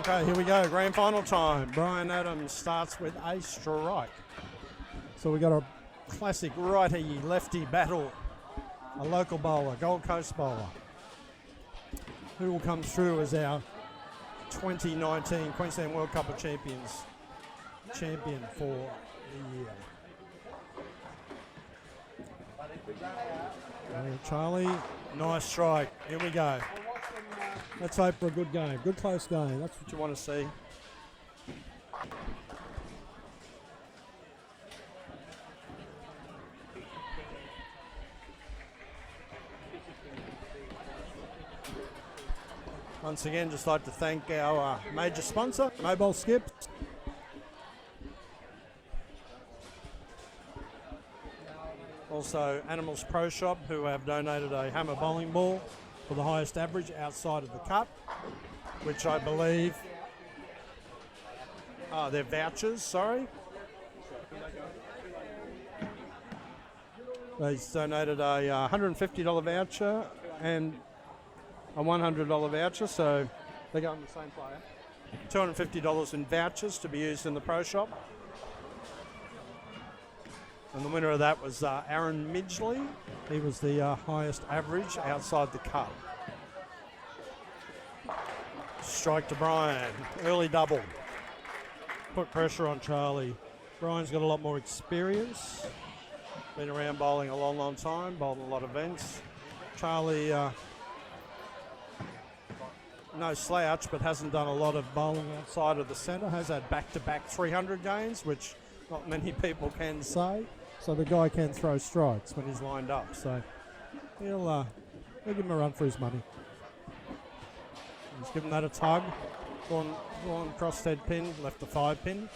Okay, here we go, grand final time. Brian Adams starts with a strike. So we got a classic righty-lefty battle. A local bowler, Gold Coast bowler. Who will come through as our 2019 Queensland World Cup of Champions champion for the year? Charlie, nice strike. Here we go. Let's hope for a good game. Good close game. That's What you want to see? Once again, just like to thank our major sponsor, Mobile Skips. Also, Animals Pro Shop, who have donated a hammer bowling ball for the highest average outside of the cup, which I believe, they're vouchers, sorry. They donated a $150 voucher and a $100 voucher, so they go on the same player. $250 in vouchers to be used in the pro shop. And the winner of that was Aaron Midgley. He was the highest average outside the cup. Strike to Brian. Early double. Put pressure on Charlie. Brian's got a lot more experience. Been around bowling a long, long time. Bowled a lot of events. Charlie, no slouch, but hasn't done a lot of bowling outside of the centre. Has had back-to-back 300 games, which not many people can say. So the guy can throw strikes when he's lined up. So he'll give him a run for his money. He's given that a tug. Gone cross-head pin, left the 5 pin.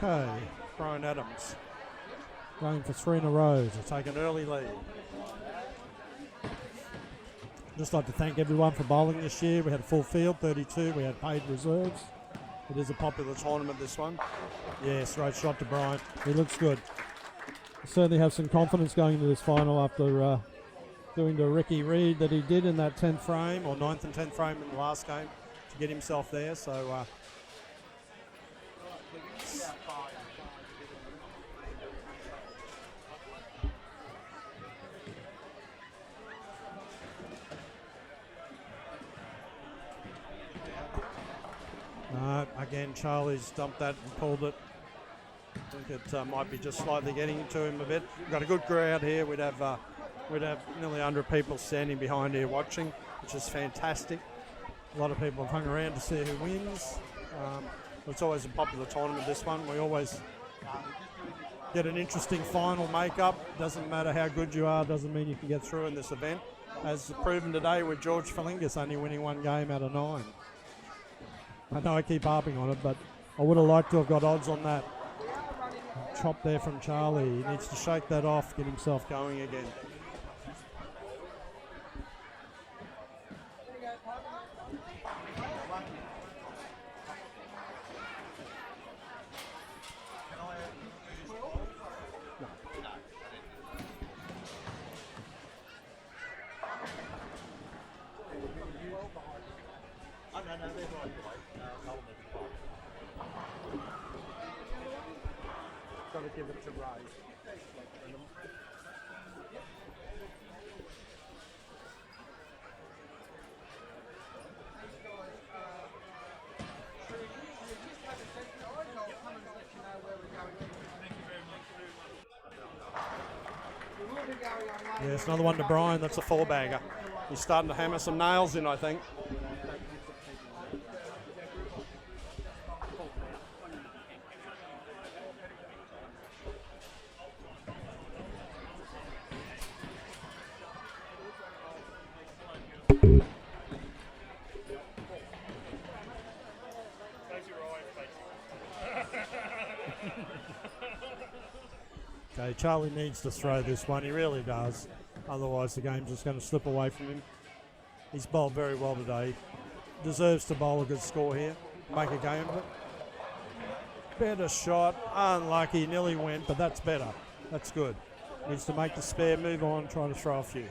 Okay, Brian Adams going for 3 in a row to take an early lead. Just like to thank everyone for bowling this year. We had a full field, 32. We had paid reserves. It is a popular tournament, this one. Yeah, straight shot to Brian. He looks good. certainly have some confidence going into this final after doing the Ricky Reed that he did in that 10th frame, or 9th and 10th frame in the last game to get himself there. So again, Charlie's dumped that and pulled it. think it might be just slightly getting to him a bit. We've got a good crowd here. We'd have nearly 100 people standing behind here watching, which is fantastic. A lot of people have hung around to see who wins. It's always a popular tournament, this one. We always get an interesting final make-up. Doesn't matter how good you are, doesn't mean you can get through in this event. As proven today with George Falingas only winning 1 game out of 9. I know I keep harping on it, but I would have liked to have got odds on that. Chop there from Charlie. He needs to shake that off, get himself going again. Got to give it to Ray. Yeah, it's another one to Brian. That's a 4-bagger. He's starting to hammer some nails in, I think. Okay, Charlie needs to throw this one. He really does. Otherwise, the game's just going to slip away from him. He's bowled very well today. Deserves to bowl a good score here. Make a game of it. Better shot. Unlucky. Nearly went, but that's better. That's good. Needs to make the spare, move on, try to throw a few.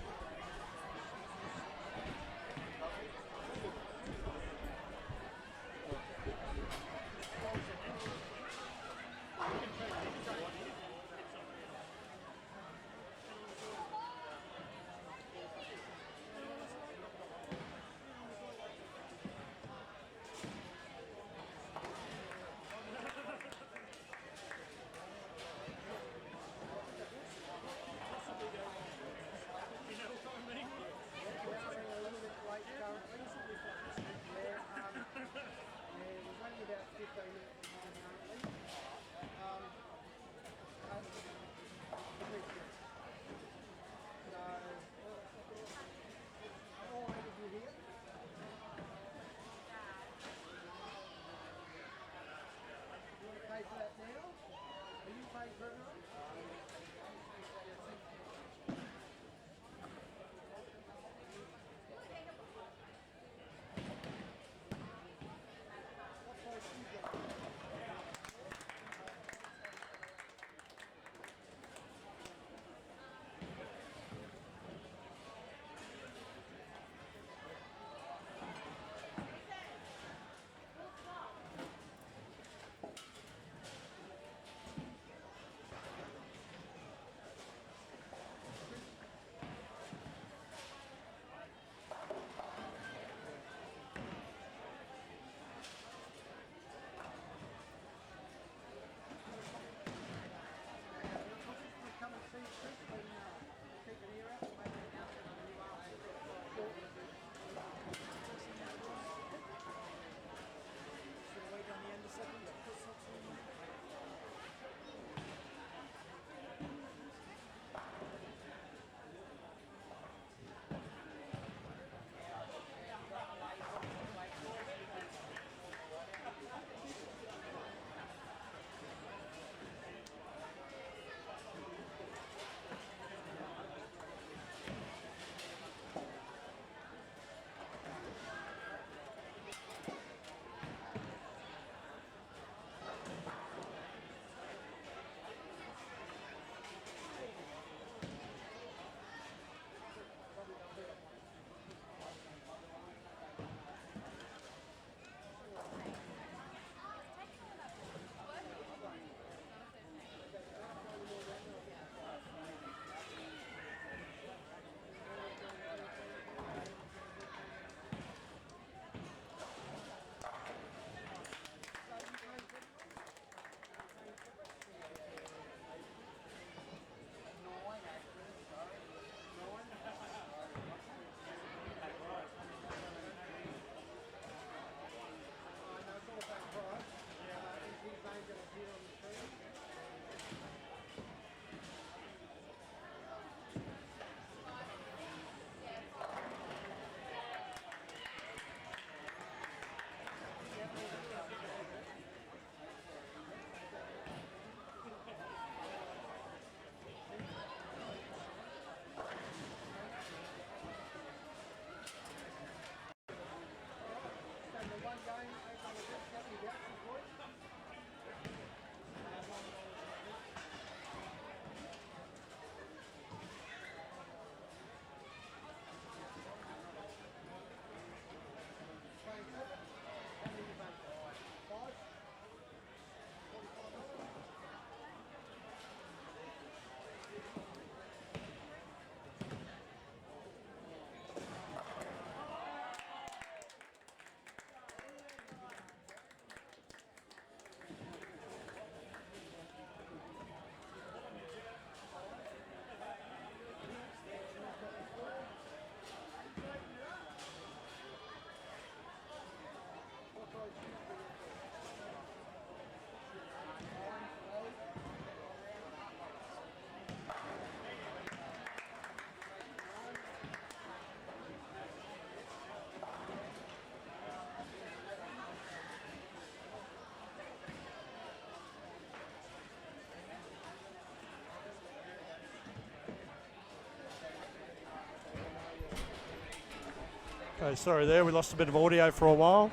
Okay, sorry there, we lost a bit of audio for a while.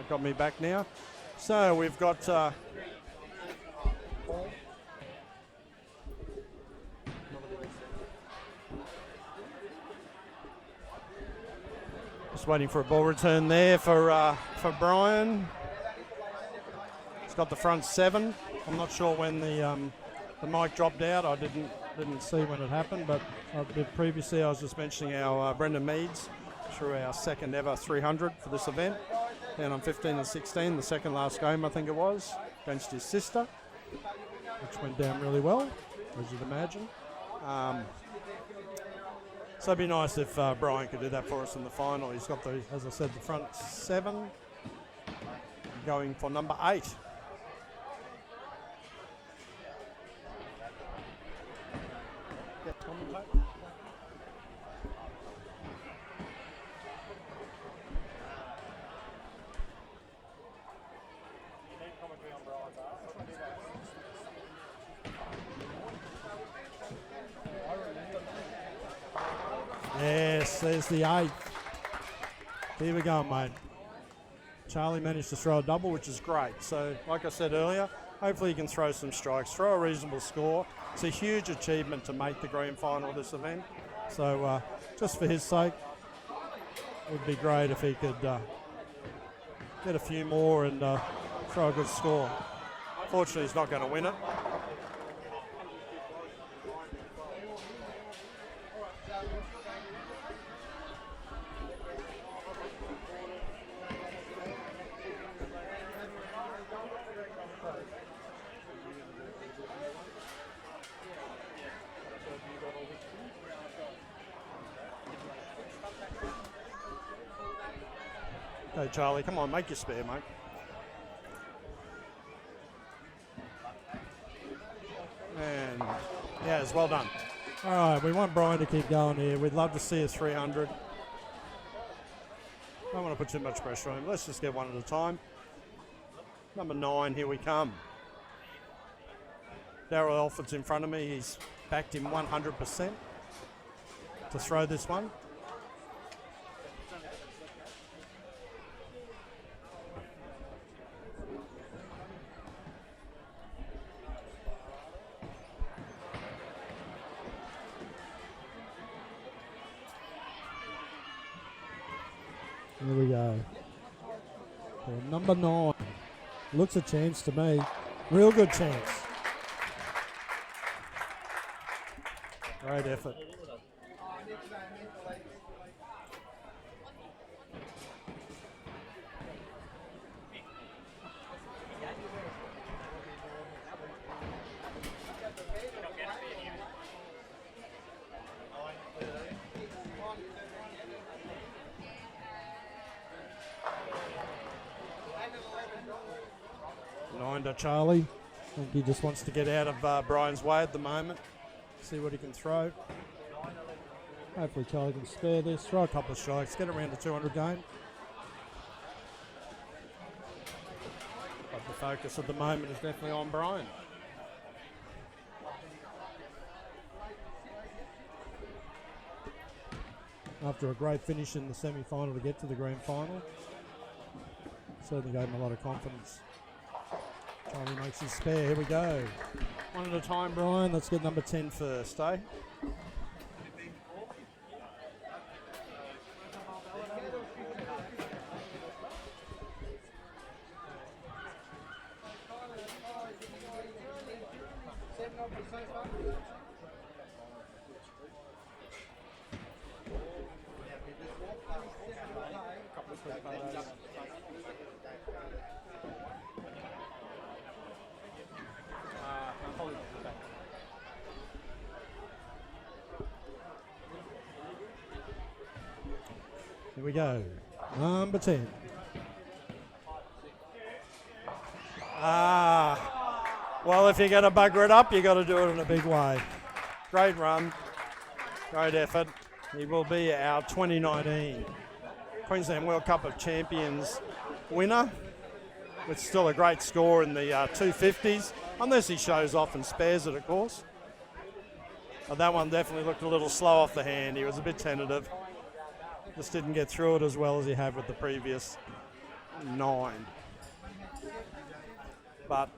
Got me back now. So we've got just waiting for a ball return there for Brian. He's got the front 7. I'm not sure when the mic dropped out. I didn't see when it happened, but previously I was just mentioning our Brendan Meads through our second ever 300 for this event. Down on 15 and 16, the second last game I think it was, against his sister, which went down really well, as you'd imagine. So it'd be nice if Brian could do that for us in the final. He's got the, as I said, the front 7, going for number 8. Yes, there's the 8. Here we go, mate. Charlie managed to throw a double, which is great. So, like I said earlier, hopefully he can throw some strikes, throw a reasonable score. It's a huge achievement to make the grand final of this event. So, just for his sake, it would be great if he could get a few more and throw a good score. Fortunately, he's not going to win it. Okay, Charlie, come on, make your spare, mate. And, yes, well done. All right, we want Brian to keep going here. We'd love to see a 300. Don't want to put too much pressure on him. Let's just get one at a time. Number 9, here we come. Darryl Alford's in front of me. He's backed him 100% to throw this one. Here we go. Well, number 9. Looks a chance to me. Real good chance. Great effort. Charlie. I think he just wants to get out of Brian's way at the moment. See what he can throw. Hopefully Charlie can spare this. Throw a couple of strikes. Get around the 200 game. But the focus at the moment is definitely on Brian. After a great finish in the semi-final to get to the grand final. Certainly gave him a lot of confidence. Charlie makes his spare. Here we go. One at a time, Brian, let's get number 10 first, eh? Here we go. Number 10. Well, if you're going to bugger it up, you got to do it in a big way. Great run. Great effort. He will be our 2019 Queensland World Cup of Champions winner, with still a great score in the 250s, unless he shows off and spares it, of course. But that one definitely looked a little slow off the hand. He was a bit tentative. Just didn't get through it as well as he had with the previous 9. But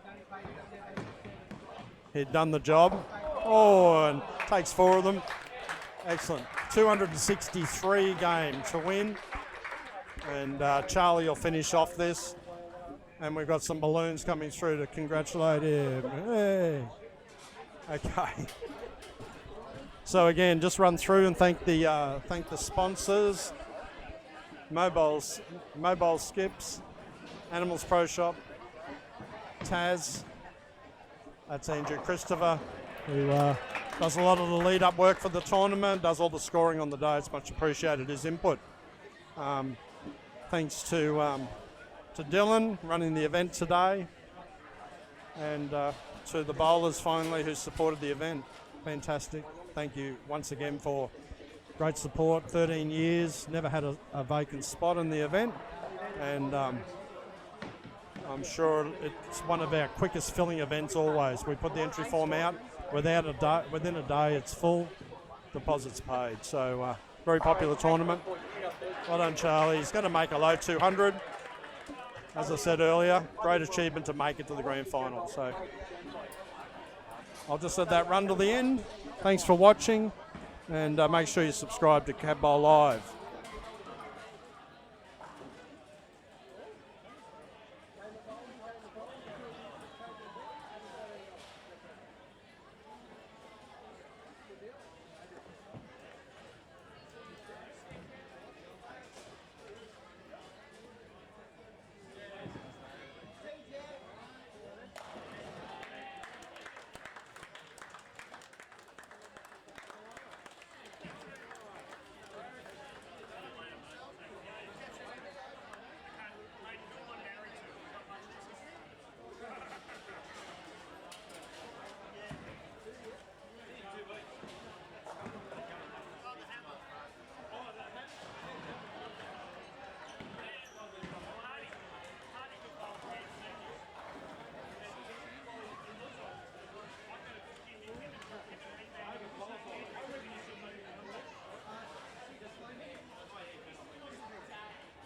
he'd done the job. Oh, and takes 4 of them. Excellent. 263 game to win. And Charlie will finish off this. And we've got some balloons coming through to congratulate him. Hey. Okay. So again, just run through and thank the sponsors. Mobile Skips, Animals Pro Shop, Taz. That's Andrew Christopher, who does a lot of the lead-up work for the tournament, does all the scoring on the day. It's much appreciated, his input. Thanks to Dylan running the event today, and to the bowlers finally who supported the event. Fantastic. Thank you once again for great support. 13 years, never had a vacant spot in the event, and I'm sure it's one of our quickest filling events always. We put the entry form out, within a day it's full, deposits paid. So very popular tournament. Well done, Charlie. He's going to make a low 200. As I said earlier, great achievement to make it to the grand final. So I'll just let that run to the end. Thanks for watching, and make sure you subscribe to Cabbowl-Live.